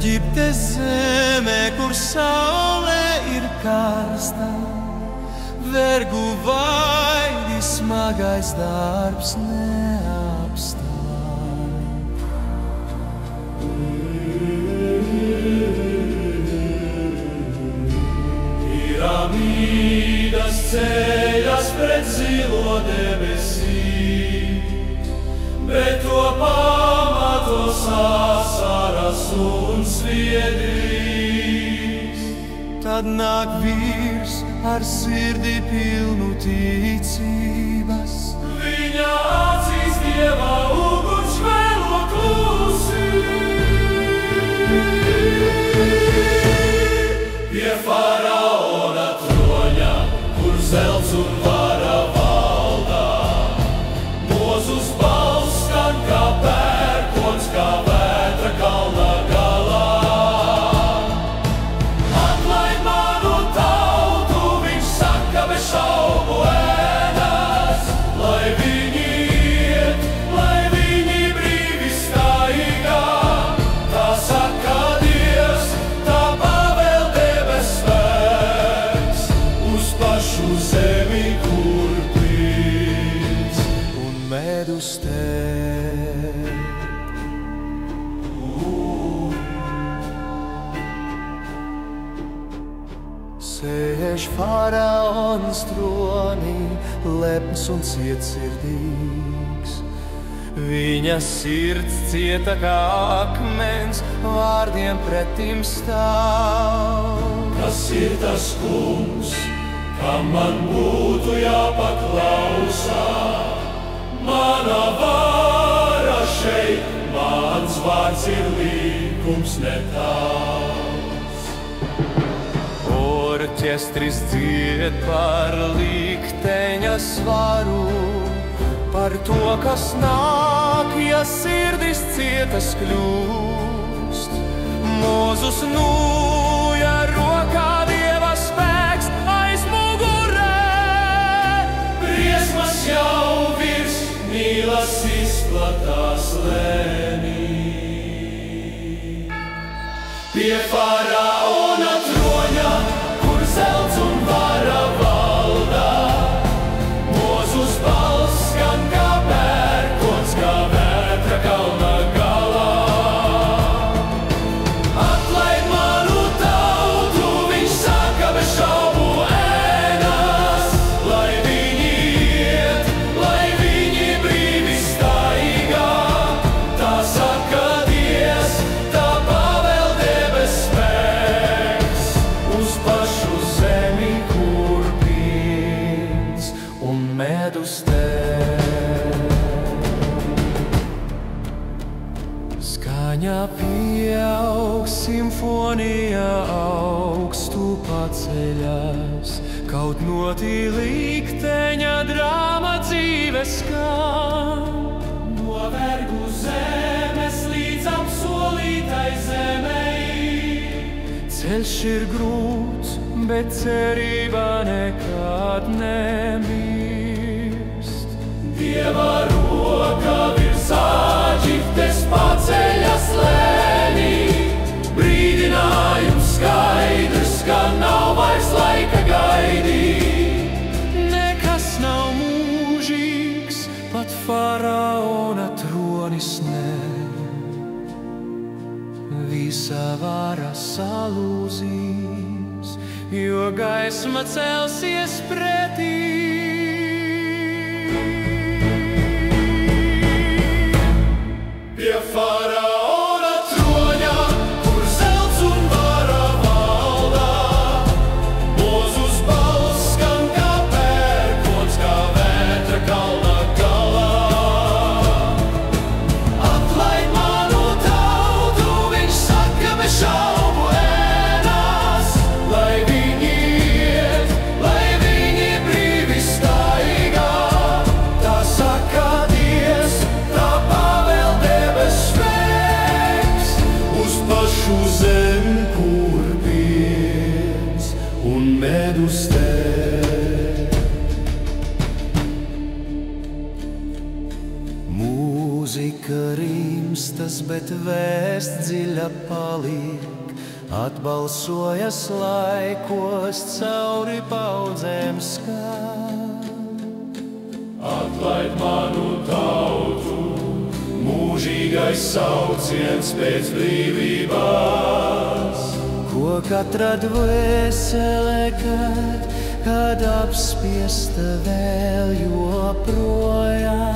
Eģiptes zeme, kur saule ir karsta, vergu vaidi smagais darbs neapstāj. Piramīdas ceļas pret zilo debesīm, bet to pamatos asaras un sviedrīs. Tad nāk vīrs ar sirdi pilnu ticības, viņa acīs Dieva uguns vēlo klusi. Pie faraona troņa, kur zelts un vara valdā, Mozus balss skan kā pērkons, kā vētra kalna galā. Atlaid manu tautu, viņš saka bez šaubu ēnas, lai viņi iet, lai viņi brīvi staigā. Tā saka Dievs, tā pavēl debes spēks, uz pašu zemi, kur pilns un medus tek. Sēž faraons tronī, lepns un cietsirdīgs. Viņa sirds cieta kā akmens, vārdiem pretim stāv. Kas ir tas kungs, kam man būtu jāpaklausā? Mana vara šeit, mans vārds ir līkums netāls. Orķestris dzied par likteņa svaru, par to, kas nāk, ja sirdis cietas kļūst. Mozus nūja rokā, Dieva spēks aiz mugurē. Briesmas jau virs Nīlas izplatās lēnī. Pie faraona troņa, kur zelts un vara valdā, Mozus balss skan kā pērkons, kā vētra kalna galā. Atlaid manu tautu, viņš saka bez šaubu ēnas, lai viņi iet, lai viņi brīvi staigā. Tā saka Dievs, tā pavēl debes spēks, uz pašu zemi, kur pilns un medus tek. Skaņa pieaug, simfonija augstu paceļas, kaut notī likteņa drāma dzīve skan. No vergu zemes līdz apsolītai zemei, ceļš ir grūts, bet cerība nekad nemirst. Dieva roka virs Āģiptes paceļas lēnī, brīdinājums skaidrs, ka nav vairs laika gaidīt. Nekas nav mūžīgs, pat faraona tronis ne. Visa vara salūzīs, jo gaisma celsies pretī. Pie faraona troņa, kur zelts un vara valdā, Mozus balss skan kā pērkons, kā vētra kalna galā. Atlaid manu tautu, viņš saka bez šaubu ēnas, lai viņi iet, lai viņi brīvi staigā. Tā saka Dievs, tā pavēl debes spēks, uz pašu zemi, kur pilns un medus tek. Mūzika rimst īstas, bet vēsts dziļa paliek. Atbalsojas laikos, cauri paudzēm skan. Atlaid manu tautu, mūžīgais sauciens pēc brīvības. Ko katra dvēsele, kad apspiesta vēl joprojām.